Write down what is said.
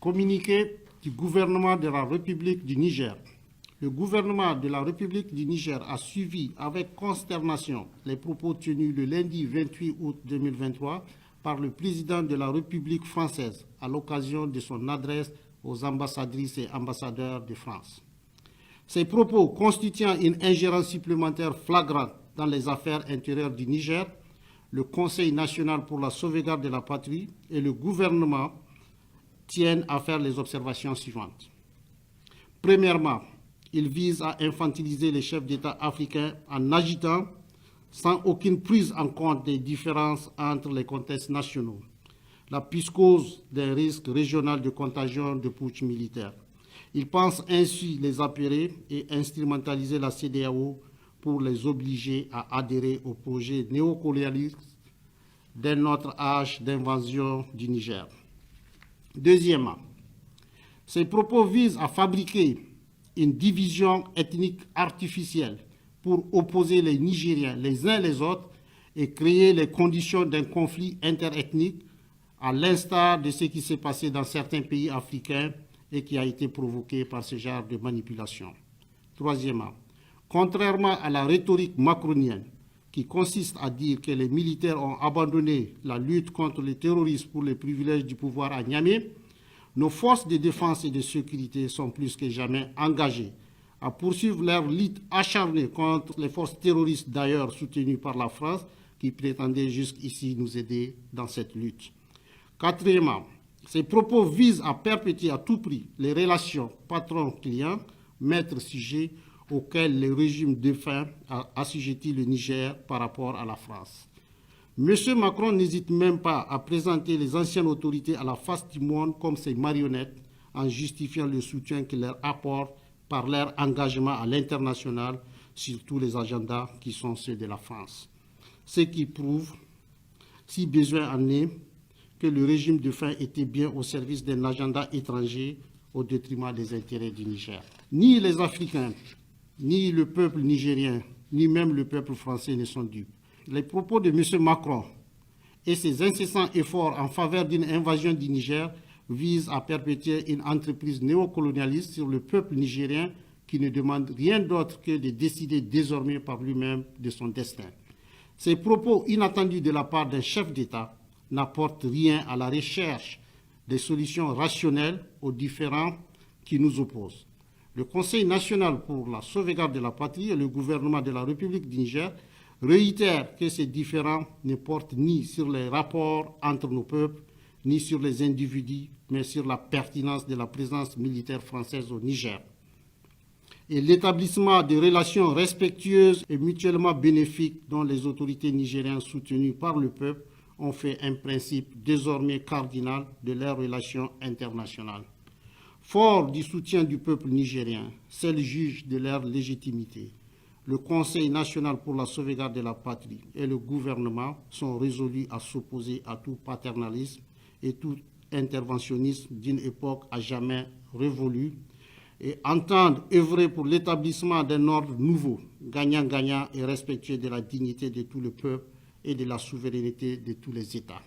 Communiqué du gouvernement de la République du Niger. Le gouvernement de la République du Niger a suivi avec consternation les propos tenus le lundi 28 août 2023 par le président de la République française à l'occasion de son adresse aux ambassadrices et ambassadeurs de France. Ces propos constituant une ingérence supplémentaire flagrante dans les affaires intérieures du Niger, le Conseil national pour la sauvegarde de la patrie et le gouvernement tiennent à faire les observations suivantes. Premièrement, il vise à infantiliser les chefs d'État africains en agitant, sans aucune prise en compte des différences entre les contextes nationaux, la psychose d'un risque régional de contagion de putsch militaire. Il pense ainsi les apairer et instrumentaliser la CEDEAO pour les obliger à adhérer au projet néocolonialiste d'un autre âge d'invasion du Niger. Deuxièmement, ces propos visent à fabriquer une division ethnique artificielle pour opposer les Nigériens les uns les autres et créer les conditions d'un conflit interethnique, à l'instar de ce qui s'est passé dans certains pays africains et qui a été provoqué par ce genre de manipulation. Troisièmement, contrairement à la rhétorique macronienne qui consiste à dire que les militaires ont abandonné la lutte contre les terroristes pour les privilèges du pouvoir à Niamey, nos forces de défense et de sécurité sont plus que jamais engagées à poursuivre leur lutte acharnée contre les forces terroristes, d'ailleurs soutenues par la France, qui prétendaient jusqu'ici nous aider dans cette lutte. Quatrièmement, ces propos visent à perpétuer à tout prix les relations patron-client, maître-sujet, auxquelles le régime défunt a assujetti le Niger par rapport à la France. M. Macron n'hésite même pas à présenter les anciennes autorités à la face du monde comme ses marionnettes en justifiant le soutien qu'il leur apporte par leur engagement à l'international sur tous les agendas qui sont ceux de la France. Ce qui prouve, si besoin en est, que le régime défunt était bien au service d'un agenda étranger au détriment des intérêts du Niger. Ni les Africains, ni le peuple nigérien, ni même le peuple français ne sont dupes. Les propos de M. Macron et ses incessants efforts en faveur d'une invasion du Niger visent à perpétuer une entreprise néocolonialiste sur le peuple nigérien qui ne demande rien d'autre que de décider désormais par lui-même de son destin. Ces propos inattendus de la part d'un chef d'État n'apportent rien à la recherche des solutions rationnelles aux différends qui nous opposent. Le Conseil national pour la sauvegarde de la patrie et le gouvernement de la République du Niger réitèrent que ces différends ne portent ni sur les rapports entre nos peuples, ni sur les individus, mais sur la pertinence de la présence militaire française au Niger. Et l'établissement de relations respectueuses et mutuellement bénéfiques dont les autorités nigériennes soutenues par le peuple ont fait un principe désormais cardinal de leurs relations internationales. Fort du soutien du peuple nigérien, seul juge de leur légitimité, le Conseil national pour la sauvegarde de la patrie et le gouvernement sont résolus à s'opposer à tout paternalisme et tout interventionnisme d'une époque à jamais révolue et entendent œuvrer pour l'établissement d'un ordre nouveau, gagnant-gagnant et respectueux de la dignité de tout le peuple et de la souveraineté de tous les États.